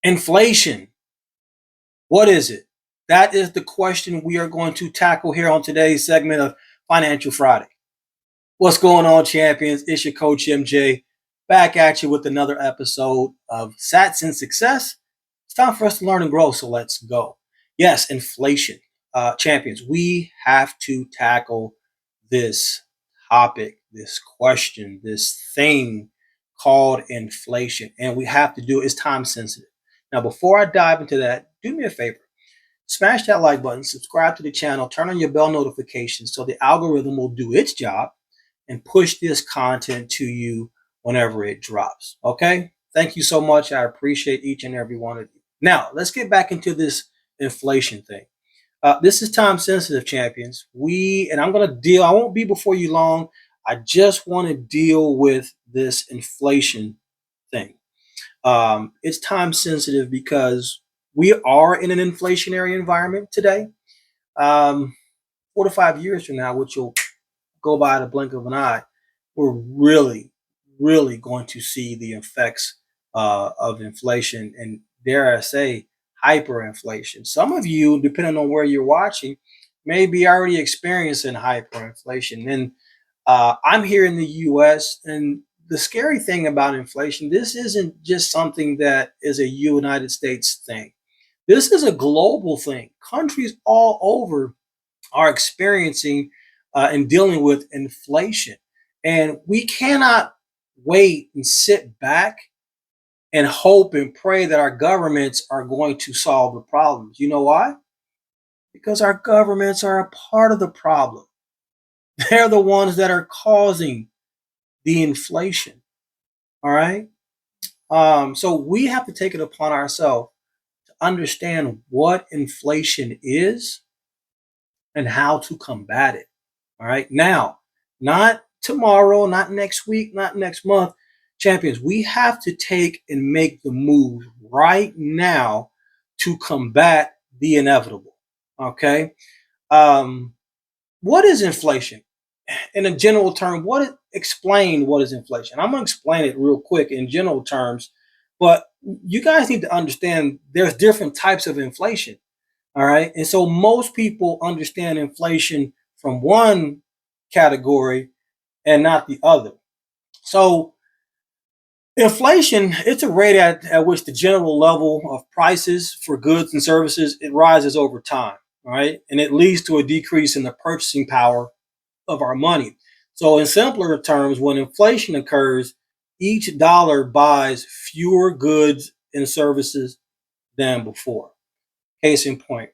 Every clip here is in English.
Inflation. What is it? That is the question we are going to tackle here on today's segment of Financial Friday. What's going on, champions? It's your coach MJ back at you with another episode of Sats and Success. It's time for us to learn and grow, so let's go. Yes, inflation. Champions, we have to tackle this topic, this question, this thing called inflation, and we have to do it. It's time sensitive. Now, before I dive into that, do me a favor. Smash that like button, subscribe to the channel, turn on your bell notifications so the algorithm will do its job and push this content to you whenever it drops. Okay? Thank you so much. I appreciate each and every one of you. Now, let's get back into this inflation thing. This is time sensitive, champions. I'm going to deal, I won't be before you long. I just want to deal with this inflation thing. It's time sensitive because we are in an inflationary environment today. 4 to 5 years from now, which will go by the blink of an eye, we're really, really going to see the effects of inflation and, dare I say, hyperinflation. Some of you, depending on where you're watching, may be already experiencing hyperinflation. And I'm here in the U.S., and the scary thing about inflation, this isn't just something that is a United States thing. This is a global thing. Countries all over are experiencing and dealing with inflation. And we cannot wait and sit back and hope and pray that our governments are going to solve the problems. You know why? Because our governments are a part of the problem. They're the ones that are causing the inflation. All right. So we have to take it upon ourselves to understand what inflation is and how to combat it. All right. Now, not tomorrow, not next week, not next month. Champions, we have to take and make the move right now to combat the inevitable. Okay. What is inflation? In a general term, explain what is inflation? I'm going to explain it real quick in general terms, but you guys need to understand there's different types of inflation. All right. And so most people understand inflation from one category and not the other. So inflation, it's a rate at which the general level of prices for goods and services, it rises over time. All right. And it leads to a decrease in the purchasing power of our money. So in simpler terms, when inflation occurs, each dollar buys fewer goods and services than before. Case in point,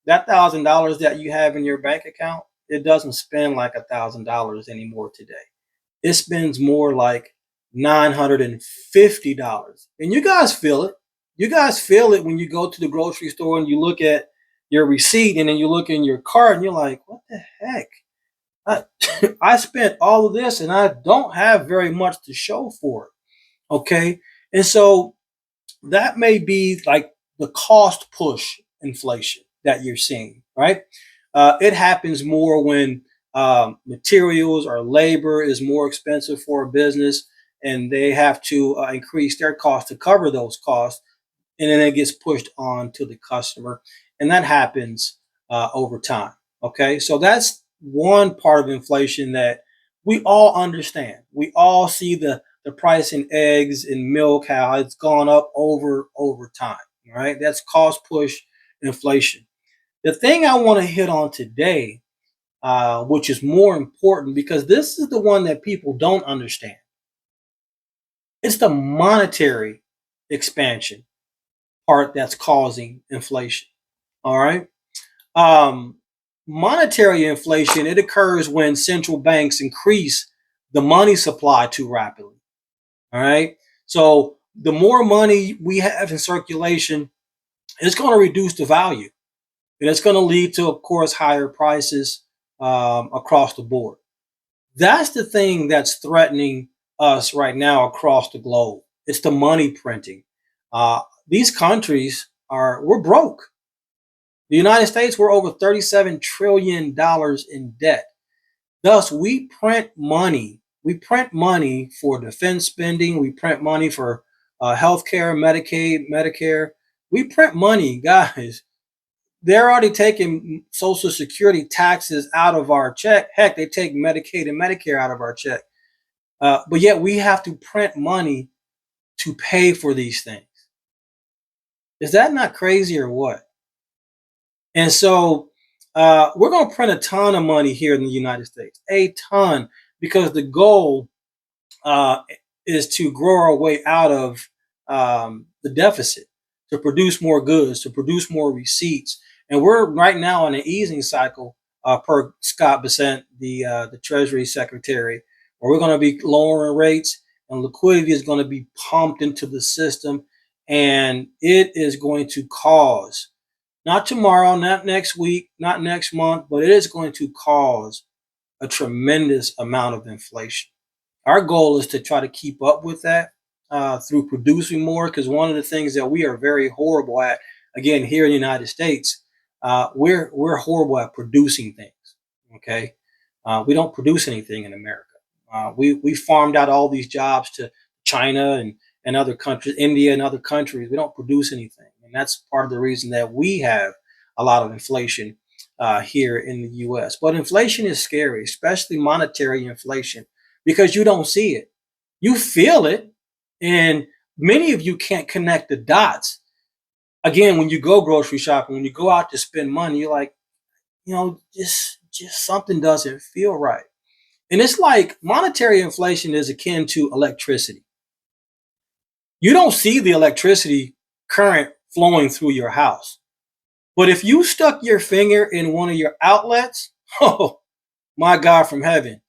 that $1,000 that you have in your bank account, it doesn't spend like $1,000 anymore today. It spends more like $950. And you guys feel it. You guys feel it when you go to the grocery store and you look at your receipt and then you look in your cart and you're like, what the heck? I spent all of this and I don't have very much to show for it. Okay. And so that may be like the cost push inflation that you're seeing, right? It happens more when materials or labor is more expensive for a business and they have to increase their costs to cover those costs. And then it gets pushed on to the customer. And that happens over time. Okay. So that's one part of inflation that we all understand. We all see the price in eggs and milk, how it's gone up over time. Right? That's cost push inflation. The thing I want to hit on today, which is more important because this is the one that people don't understand. It's the monetary expansion part that's causing inflation. All right. Monetary inflation, it occurs when central banks increase the money supply too rapidly. All right. So the more money we have in circulation, it's going to reduce the value. And it's going to lead to, of course, higher prices across the board. That's the thing that's threatening us right now across the globe. It's the money printing. These countries we're broke. The United States, we're over $37 trillion in debt. Thus, we print money. We print money for defense spending. We print money for healthcare, Medicaid, Medicare. We print money, guys. They're already taking Social Security taxes out of our check. Heck, they take Medicaid and Medicare out of our check. But yet we have to print money to pay for these things. Is that not crazy or what? And so we're going to print a ton of money here in the United States, a ton, because the goal uh, is to grow our way out of the deficit, to produce more goods, to produce more receipts. And we're right now in an easing cycle, per Scott Bessent, the Treasury Secretary, where we're going to be lowering rates and liquidity is going to be pumped into the system. And it is going to cause, not tomorrow, not next week, not next month, but it is going to cause a tremendous amount of inflation. Our goal is to try to keep up with that through producing more, because one of the things that we are very horrible at, again, here in the United States, we're horrible at producing things. Okay, we don't produce anything in America. We farmed out all these jobs to China and other countries, India and other countries. We don't produce anything, and that's part of the reason that we have a lot of inflation here in the U.S. But inflation is scary, especially monetary inflation, because you don't see it. You feel it. And many of you can't connect the dots. Again, when you go grocery shopping, when you go out to spend money, you're like, just something doesn't feel right. And it's like monetary inflation is akin to electricity. You don't see the electricity current flowing through your house. But if you stuck your finger in one of your outlets, oh, my God from heaven.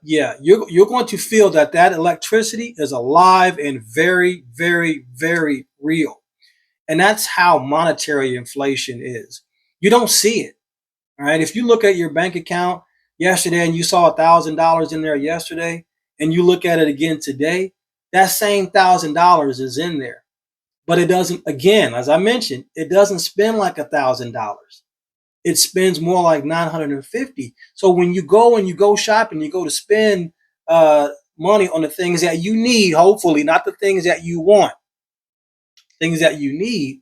Yeah, you're going to feel that electricity is alive and very, very, very real. And that's how monetary inflation is. You don't see it. All right. If you look at your bank account yesterday and you saw $1,000 in there yesterday, and you look at it again today, that same $1,000 is in there. But it doesn't, again, as I mentioned, it doesn't spend like $1,000. It spends more like 950. So when you go and you go shopping, you go to spend money on the things that you need, hopefully, not the things that you want, things that you need.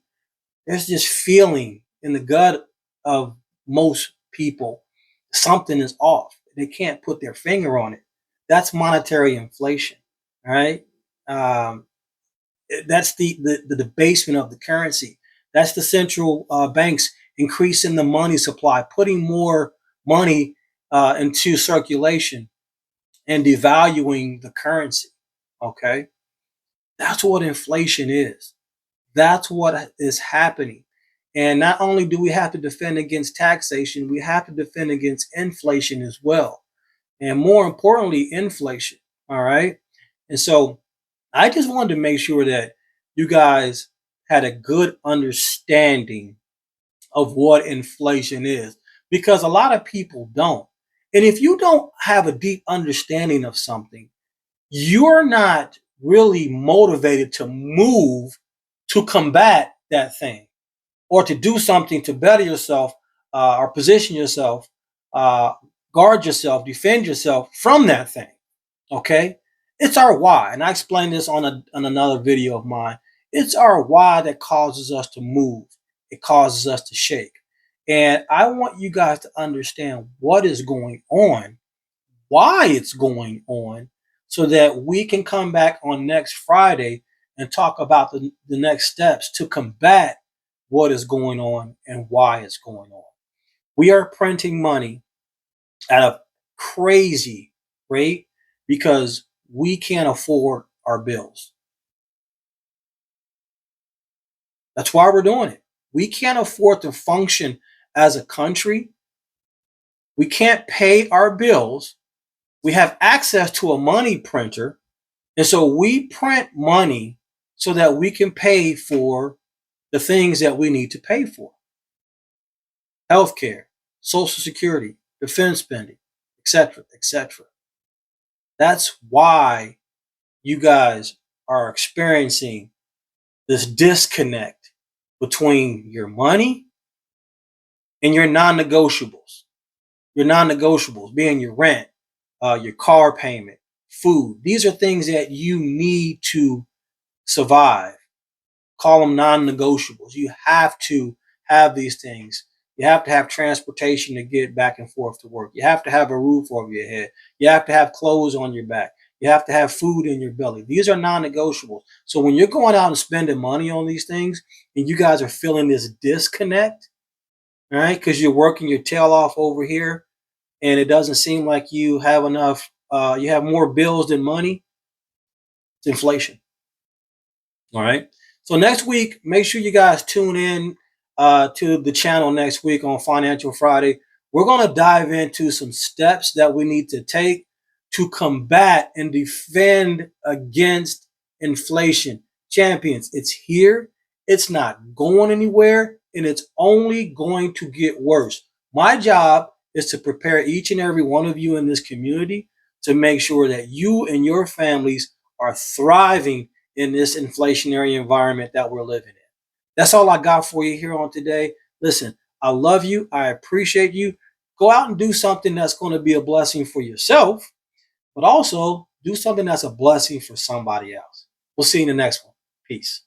There's this feeling in the gut of most people something is off. They can't put their finger on it. That's monetary inflation, right? Um, that's the debasement of the currency. That's the central banks increasing the money supply, putting more money into circulation and devaluing the currency. Okay, that's what inflation is. That's what is happening. And not only do we have to defend against taxation, we have to defend against inflation as well. And more importantly, inflation. All right. And so I just wanted to make sure that you guys had a good understanding of what inflation is, because a lot of people don't. And if you don't have a deep understanding of something, you're not really motivated to move to combat that thing or to do something to better yourself or position yourself, uh, guard yourself, defend yourself from that thing. Okay, it's our why, and I explained this on another video of mine. It's our why that causes us to move. It causes us to shake, and I want you guys to understand what is going on, why it's going on, so that we can come back on next Friday and talk about the next steps to combat what is going on and why it's going on. We are printing money at a crazy rate because we can't afford our bills. That's why we're doing it. We can't afford to function as a country. We can't pay our bills. We have access to a money printer. And so we print money so that we can pay for the things that we need to pay for: healthcare, Social Security, defense spending, etc., etc. That's why you guys are experiencing this disconnect between your money and your non-negotiables. Your non-negotiables being your rent, your car payment, food. These are things that you need to survive. call them non-negotiables. You have to have these things. You have to have transportation to get back and forth to work. You have to have a roof over your head. You have to have clothes on your back. You have to have food in your belly. These are non-negotiables. So when you're going out and spending money on these things and you guys are feeling this disconnect, all right, because you're working your tail off over here and it doesn't seem like you have enough, you have more bills than money, it's inflation. All right. So next week, make sure you guys tune in to the channel next week on Financial Friday. We're going to dive into some steps that we need to take to combat and defend against inflation. Champions, it's here. It's not going anywhere, and it's only going to get worse. My job is to prepare each and every one of you in this community to make sure that you and your families are thriving in this inflationary environment that we're living in. That's all I got for you here on today. Listen, I love you. I appreciate you. Go out and do something that's going to be a blessing for yourself, but also do something that's a blessing for somebody else. We'll see you in the next one. Peace.